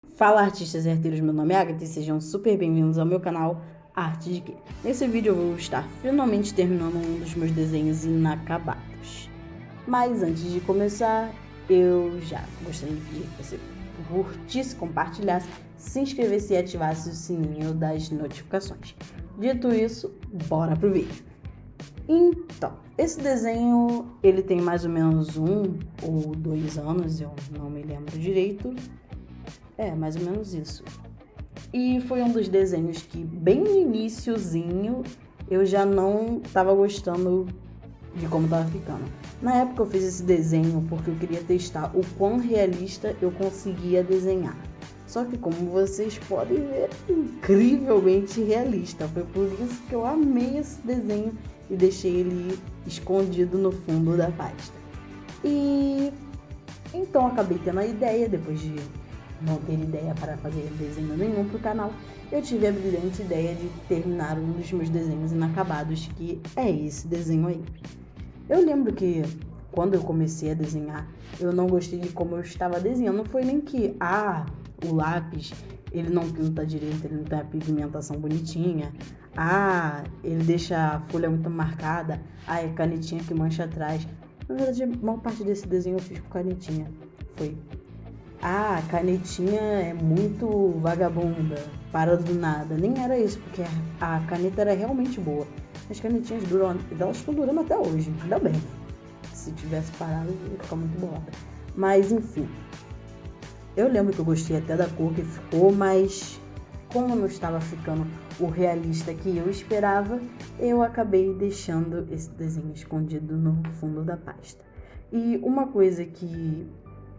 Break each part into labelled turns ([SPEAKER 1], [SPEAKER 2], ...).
[SPEAKER 1] Fala, artistas e arteiros, meu nome é Agatha e sejam super bem-vindos ao meu canal Arte de Quê. Nesse vídeo eu vou estar finalmente terminando um dos meus desenhos inacabados. Mas antes de começar, eu já gostaria de pedir que você curtisse, compartilhasse, se inscrevesse e ativasse o sininho das notificações. Dito isso, bora pro vídeo. Então, esse desenho, ele tem mais ou menos 1 ou 2 anos, eu não me lembro direito. Mais ou menos isso. E foi um dos desenhos que, bem no iniciozinho, eu já não estava gostando de como estava ficando. Na época eu fiz esse desenho porque eu queria testar o quão realista eu conseguia desenhar. Só que, como vocês podem ver, incrivelmente realista. Foi por isso que eu amei esse desenho e deixei ele escondido no fundo da pasta. E então acabei tendo a ideia, depois de não ter ideia para fazer desenho nenhum para o canal, eu tive a brilhante ideia de terminar um dos meus desenhos inacabados, que é esse desenho aí. Eu lembro que quando eu comecei a desenhar, eu não gostei de como eu estava desenhando. Não foi nem que, o lápis, ele não pinta direito, ele não tem a pigmentação bonitinha. Ele deixa a folha muito marcada. É canetinha que mancha atrás. Na verdade, a maior parte desse desenho eu fiz com canetinha. A canetinha é muito vagabunda, para do nada. Nem era isso, porque a caneta era realmente boa. As canetinhas duram, elas estão durando até hoje, ainda bem. Se tivesse parado, ia ficar muito bolada. Mas enfim, eu lembro que eu gostei até da cor que ficou, mas como não estava ficando o realista que eu esperava, eu acabei deixando esse desenho escondido no fundo da pasta. E uma coisa que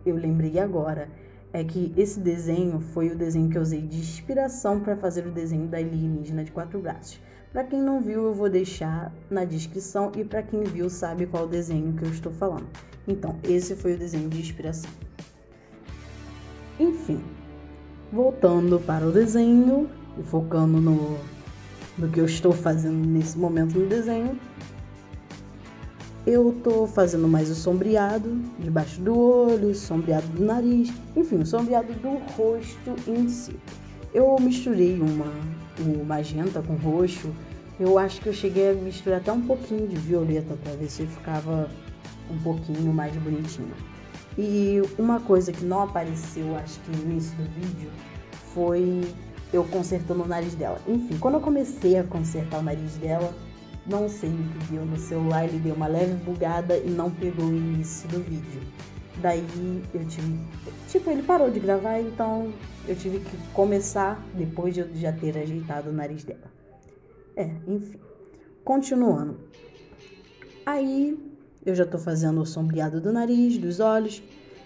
[SPEAKER 1] eu lembrei agora é que esse desenho foi o desenho que eu usei de inspiração para fazer o desenho da alienígena de 4 braços. Para quem não viu, eu vou deixar na descrição, e para quem viu sabe qual desenho que eu estou falando. Então, esse foi o desenho de inspiração. Enfim, voltando para o desenho e focando no que eu estou fazendo nesse momento no desenho, eu tô fazendo mais o sombreado debaixo do olho, sombreado do nariz, enfim, o sombreado do rosto em si. Eu misturei o magenta com roxo. Eu acho que eu cheguei a misturar até um pouquinho de violeta para ver se ficava um pouquinho mais bonitinho. E uma coisa que não apareceu, acho que no início do vídeo, foi eu consertando o nariz dela. Enfim, quando eu comecei a consertar o nariz dela, não sei o que deu no celular, ele deu uma leve bugada e não pegou o início do vídeo. Daí eu tive... ele parou de gravar, então eu tive que começar depois de eu já ter ajeitado o nariz dela. Enfim. Continuando. Aí eu já tô fazendo o sombreado do nariz, dos olhos,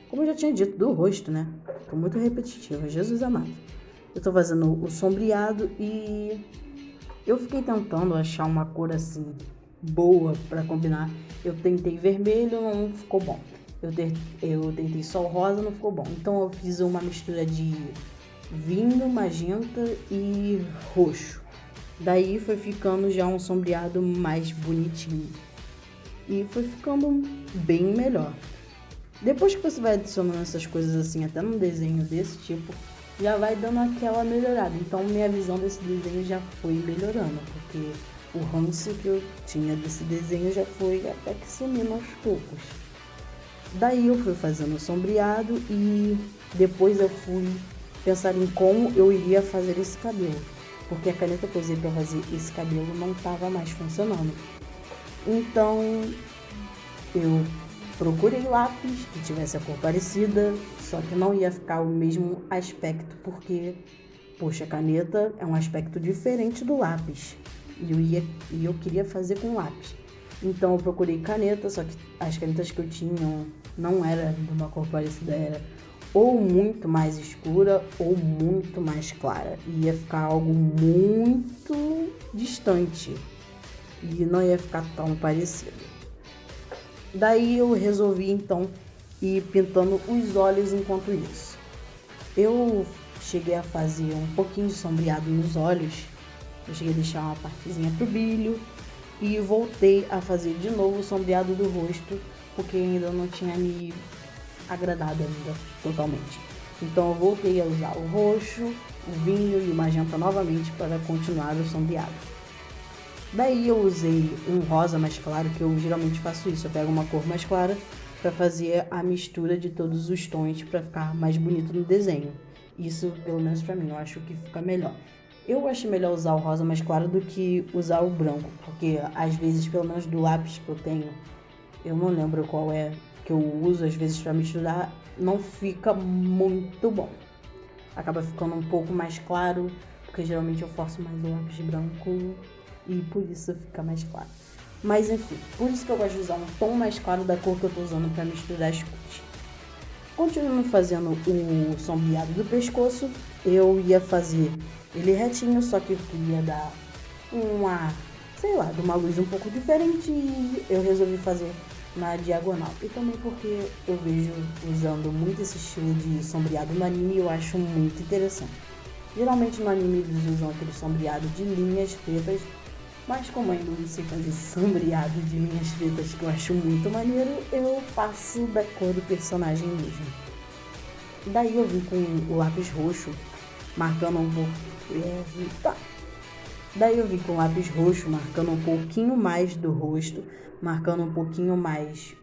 [SPEAKER 1] como eu já tinha dito, do rosto, né? Tô muito repetitiva, Jesus amado. Eu tô fazendo o sombreado e eu fiquei tentando achar uma cor assim boa para combinar. Eu tentei vermelho, não ficou bom. Eu tentei sol rosa, não ficou bom. Então eu fiz uma mistura de vinho, magenta e roxo. Daí foi ficando já um sombreado mais bonitinho. E foi ficando bem melhor. Depois que você vai adicionando essas coisas assim, até num desenho desse tipo, já vai dando aquela melhorada. Então minha visão desse desenho já foi melhorando, porque o ranço que eu tinha desse desenho já foi até que sumindo aos poucos. Daí eu fui fazendo o sombreado e depois eu fui pensar em como eu iria fazer esse cabelo, porque a caneta que eu usei para fazer esse cabelo não estava mais funcionando. Então eu procurei lápis que tivesse a cor parecida, só que não ia ficar o mesmo aspecto, porque, poxa, a caneta é um aspecto diferente do lápis. E eu queria fazer com lápis. Então eu procurei caneta, só que as canetas que eu tinha não era de uma cor parecida, era ou muito mais escura ou muito mais clara. E ia ficar algo muito distante. E não ia ficar tão parecido. Daí eu resolvi então ir pintando os olhos enquanto isso. Eu cheguei a fazer um pouquinho de sombreado nos olhos. Eu cheguei a deixar uma partezinha pro brilho. E voltei a fazer de novo o sombreado do rosto, porque ainda não tinha me agradado ainda totalmente. Então eu voltei a usar o roxo, o vinho e o magenta novamente para continuar o sombreado. Daí eu usei um rosa mais claro, que eu geralmente faço isso, eu pego uma cor mais clara para fazer a mistura de todos os tons para ficar mais bonito no desenho. Isso, pelo menos para mim, eu acho que fica melhor. Eu acho melhor usar o rosa mais claro do que usar o branco, porque às vezes, pelo menos do lápis que eu tenho, eu não lembro qual é que eu uso às vezes para misturar, não fica muito bom. Acaba ficando um pouco mais claro, porque geralmente eu forço mais o lápis branco e por isso fica mais claro. Mas enfim, por isso que eu gosto de usar um tom mais claro da cor que eu tô usando para misturar as cores. Continuando fazendo o sombreado do pescoço, eu ia fazer ele retinho, só que eu queria dar de uma luz um pouco diferente e eu resolvi fazer na diagonal. E também porque eu vejo usando muito esse estilo de sombreado no anime e eu acho muito interessante. Geralmente no anime eles usam aquele sombreado de linhas pretas, mas como ainda não sei fazer sombreado de linhas pretas que eu acho muito maneiro, eu passo da cor do personagem mesmo. Daí eu vim com o lápis roxo, marcando um pouco. Daí eu vim com o lápis roxo, marcando um pouquinho mais do rosto, marcando um pouquinho mais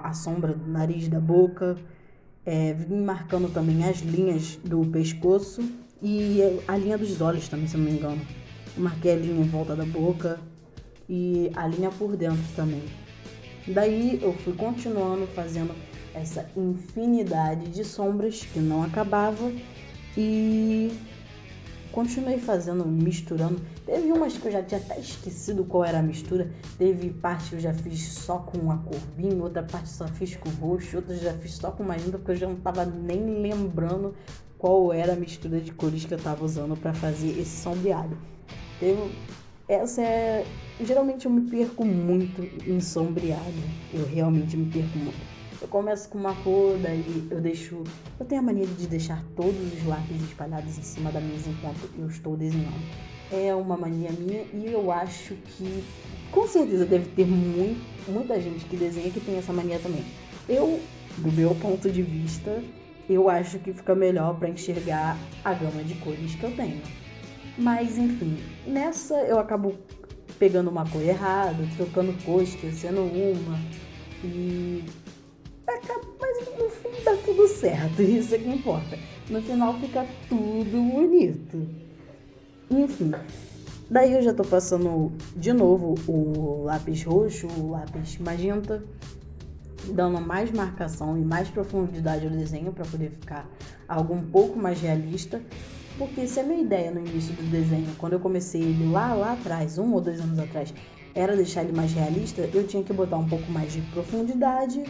[SPEAKER 1] a sombra do nariz, da boca. Vim marcando também as linhas do pescoço e a linha dos olhos também, se eu não me engano. Eu marquei a linha em volta da boca e a linha por dentro também. Daí eu fui continuando fazendo essa infinidade de sombras que não acabava e continuei fazendo, misturando. Teve umas que eu já tinha até esquecido qual era a mistura. Teve parte que eu já fiz só com a cor vinho, outra parte só fiz com roxo, outra já fiz só com magenta, porque eu já não tava nem lembrando qual era a mistura de cores que eu tava usando para fazer esse sombreado. Geralmente eu me perco muito em sombreado. Eu realmente me perco muito. Eu começo com uma cor, daí eu tenho a mania de deixar todos os lápis espalhados em cima da mesa enquanto eu estou desenhando. É uma mania minha e eu acho que com certeza deve ter muita gente que desenha que tem essa mania também. Do meu ponto de vista, eu acho que fica melhor para enxergar a gama de cores que eu tenho. Mas enfim, nessa eu acabo pegando uma cor errada, trocando cor, esquecendo uma mas no fim dá tudo certo, isso é que importa. No final fica tudo bonito. Enfim, daí eu já tô passando de novo o lápis roxo, o lápis magenta, dando mais marcação e mais profundidade ao desenho para poder ficar algo um pouco mais realista. Porque se a minha ideia no início do desenho, quando eu comecei ele lá atrás, 1 ou 2 anos atrás, era deixar ele mais realista, eu tinha que botar um pouco mais de profundidade.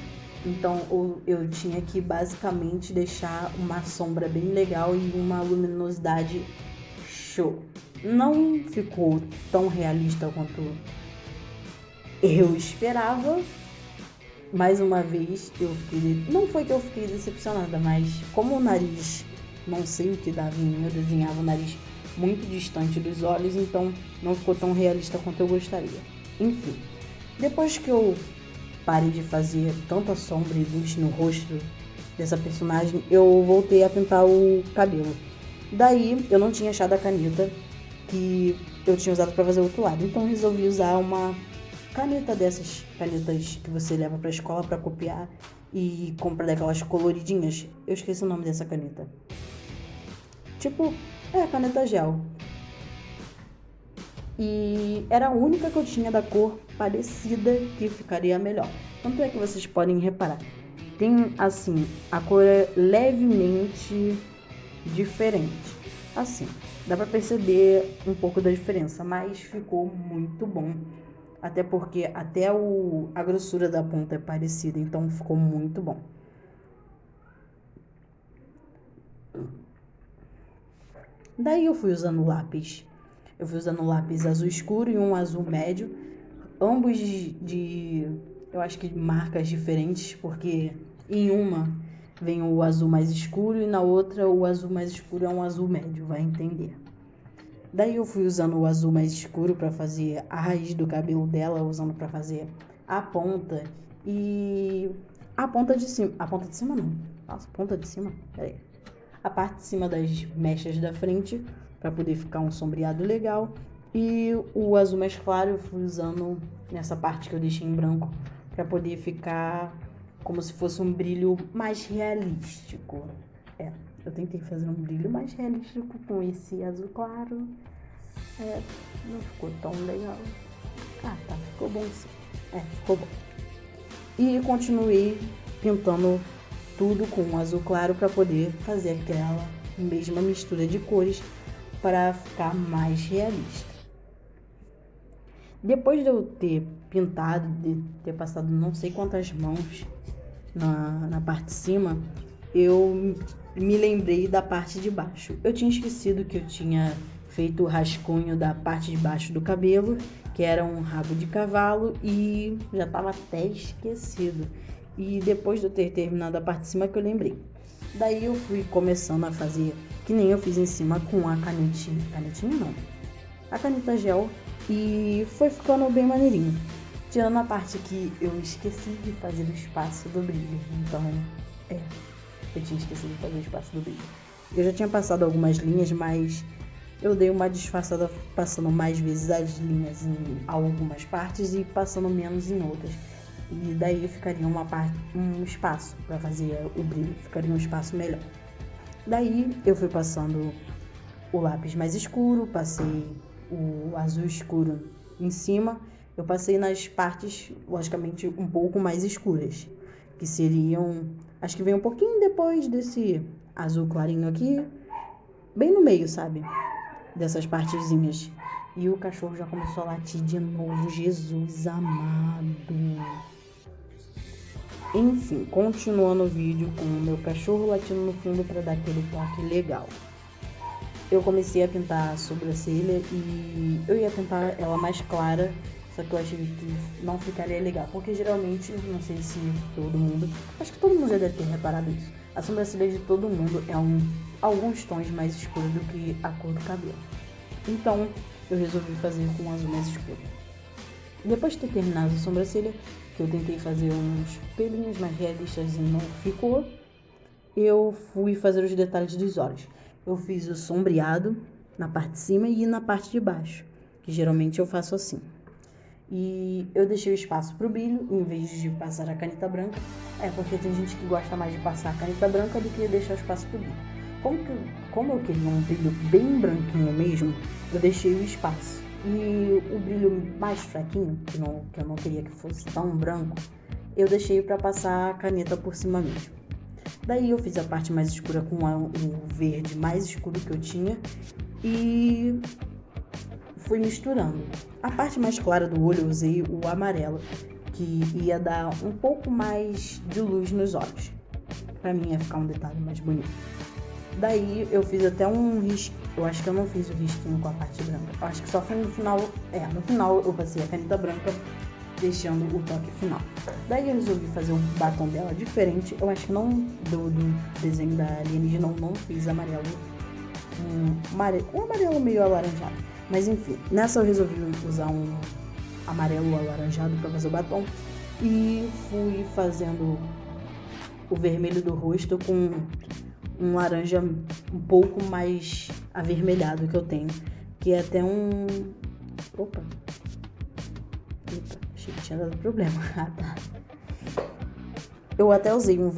[SPEAKER 1] Então eu tinha que basicamente deixar uma sombra bem legal e uma luminosidade show. Não ficou tão realista quanto eu esperava. Mais uma vez, não foi que eu fiquei decepcionada, mas como o nariz, não sei o que dava em mim, eu desenhava o nariz muito distante dos olhos, então não ficou tão realista quanto eu gostaria. Enfim, depois que eu parei de fazer tanta sombra e luz no rosto dessa personagem, eu voltei a pintar o cabelo. Daí eu não tinha achado a caneta que eu tinha usado para fazer o outro lado, então resolvi usar uma caneta dessas canetas que você leva pra escola pra copiar e compra daquelas coloridinhas. Eu esqueci o nome dessa caneta. Caneta gel. E era a única que eu tinha da cor parecida que ficaria melhor. Tanto é que vocês podem reparar. Tem assim, a cor é levemente diferente. Assim, dá pra perceber um pouco da diferença, mas ficou muito bom. Até porque a grossura da ponta é parecida, então ficou muito bom. Daí eu fui usando lápis. Eu fui usando lápis azul escuro e um azul médio. Ambos eu acho que marcas diferentes, porque em uma vem o azul mais escuro e na outra o azul mais escuro é um azul médio, vai entender. Daí eu fui usando o azul mais escuro para fazer a raiz do cabelo dela, usando para fazer a ponta e a ponta de cima. A ponta de cima não. Nossa, ponta de cima? Peraí. a parte de cima das mechas da frente para poder ficar um sombreado legal. E o azul mais claro eu fui usando nessa parte que eu deixei em branco para poder ficar como se fosse um brilho mais realístico. Eu tentei fazer um brilho mais realístico com esse azul claro. Não ficou tão legal. Tá, ficou bom sim. Ficou bom. E continuei pintando tudo com azul claro para poder fazer aquela mesma mistura de cores para ficar mais realista. Depois de eu ter pintado, de ter passado não sei quantas mãos na parte de cima, eu me lembrei da parte de baixo. Eu tinha esquecido que eu tinha feito o rascunho da parte de baixo do cabelo, que era um rabo de cavalo, e já estava até esquecido. E depois de eu ter terminado a parte de cima que eu lembrei. Daí eu fui começando a fazer, que nem eu fiz em cima com a a caneta gel, e foi ficando bem maneirinho. Tirando a parte que eu esqueci de fazer o espaço do brilho. Então, eu tinha esquecido de fazer o espaço do brilho. Eu já tinha passado algumas linhas, mas eu dei uma disfarçada passando mais vezes as linhas em algumas partes e passando menos em outras. E daí ficaria um espaço para fazer o brilho, ficaria um espaço melhor. Daí eu fui passando o lápis mais escuro, passei o azul escuro em cima. Eu passei nas partes, logicamente, um pouco mais escuras, que seriam, acho que vem um pouquinho depois desse azul clarinho aqui, bem no meio, sabe? Dessas partezinhas. E o cachorro já começou a latir de novo, Jesus amado. Enfim, continuando o vídeo com o meu cachorro latindo no fundo para dar aquele toque legal. Eu comecei a pintar a sobrancelha e eu ia pintar ela mais clara, só que eu achei que não ficaria legal, porque geralmente, não sei se todo mundo, acho que todo mundo já deve ter reparado isso, a sobrancelha de todo mundo é alguns tons mais escuros do que a cor do cabelo. Então, eu resolvi fazer com um azul mais escuro. Depois de ter terminado a sobrancelha, que eu tentei fazer uns pelinhos mais realistas e não ficou, eu fui fazer os detalhes dos olhos. Eu fiz o sombreado na parte de cima e na parte de baixo, que geralmente eu faço assim. E eu deixei o espaço para o brilho, em vez de passar a caneta branca. Porque tem gente que gosta mais de passar a caneta branca do que deixar o espaço para o brilho. Como eu queria um brilho bem branquinho mesmo, eu deixei o espaço. E o brilho mais fraquinho, que eu não queria que fosse tão branco, eu deixei para passar a caneta por cima mesmo. Daí eu fiz a parte mais escura com o verde mais escuro que eu tinha e fui misturando. A parte mais clara do olho eu usei o amarelo, que ia dar um pouco mais de luz nos olhos. Pra mim ia ficar um detalhe mais bonito. Daí eu fiz até um risco. Eu acho que eu não fiz o risquinho com a parte branca. Eu acho que só foi no final. No final eu passei a caneta branca, deixando o toque final. Daí eu resolvi fazer um batom dela diferente. Eu acho que não do desenho da alienígena, não fiz amarelo. Um amarelo meio alaranjado. Mas enfim, nessa eu resolvi usar um amarelo alaranjado para fazer o batom. E fui fazendo o vermelho do rosto com um laranja um pouco mais avermelhado que eu tenho. Que é até um... Opa, achei que tinha dado problema. Tá. Eu até usei um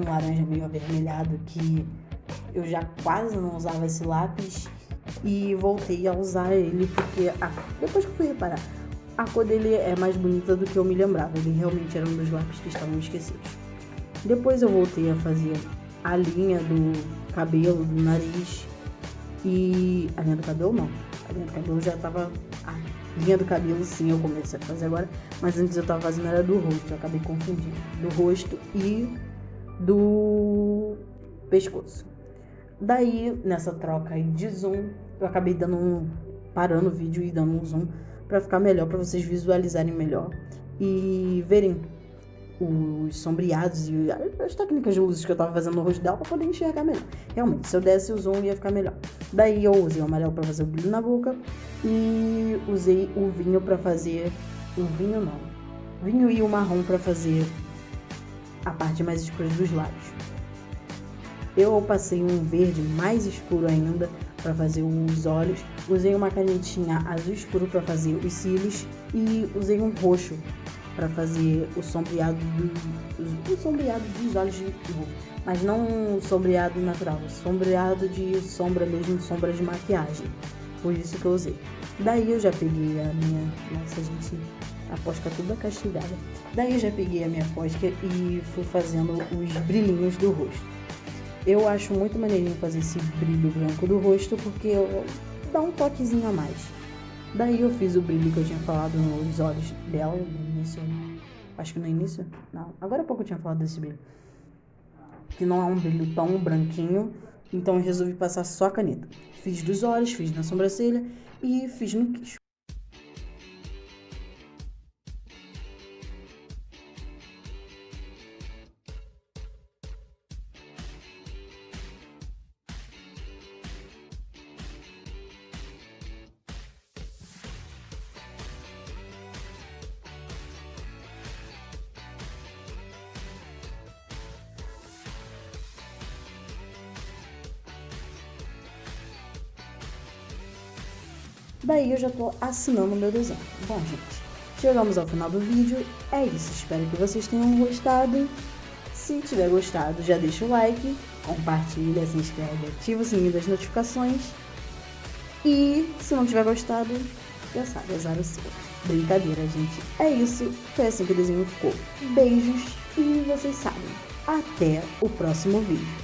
[SPEAKER 1] laranja meio avermelhado, que eu já quase não usava esse lápis e voltei a usar ele, porque depois que eu fui reparar, a cor dele é mais bonita do que eu me lembrava. Ele realmente era um dos lápis que estavam esquecidos. Depois eu voltei a fazer a linha do cabelo, do nariz e... A linha do cabelo não. A linha do cabelo já tava... A linha do cabelo sim, eu comecei a fazer agora, mas antes eu tava fazendo era do rosto, eu acabei confundindo. Do rosto e do pescoço. Daí, nessa troca aí de zoom, eu acabei parando o vídeo e dando um zoom pra ficar melhor, pra vocês visualizarem melhor e verem os sombreados e as técnicas de luzes que eu tava fazendo no rosto dela pra poder enxergar melhor. Realmente, se eu desse o zoom ia ficar melhor. Daí eu usei o amarelo pra fazer o brilho na boca e usei o vinho pra fazer... Vinho e o marrom pra fazer a parte mais escura dos lábios. Eu passei um verde mais escuro ainda para fazer os olhos, usei uma canetinha azul escuro para fazer os cílios e usei um roxo para fazer o sombreado dos olhos de novo, mas não sombreado natural, sombreado de sombra mesmo, sombra de maquiagem. Por isso que eu usei. Daí eu já peguei a minha... Nossa, gente, a posca toda castigada. Daí eu já peguei a minha posca e fui fazendo os brilhinhos do rosto. Eu acho muito maneirinho fazer esse brilho branco do rosto porque dá um toquezinho a mais. Daí eu fiz o brilho que eu tinha falado nos olhos dela no início. Acho que no início? Não, agora há pouco eu tinha falado desse brilho. Que não é um brilho tão branquinho, então eu resolvi passar só a caneta. Fiz dos olhos, fiz na sobrancelha e fiz no queixo. Daí eu já tô assinando o meu desenho. Bom, gente, chegamos ao final do vídeo. É isso, espero que vocês tenham gostado. Se tiver gostado, já deixa o like, compartilha, se inscreve, ativa o sininho das notificações. E se não tiver gostado, já sabe, azar o seu. Brincadeira, gente. É isso, foi assim que o desenho ficou. Beijos e vocês sabem. Até o próximo vídeo.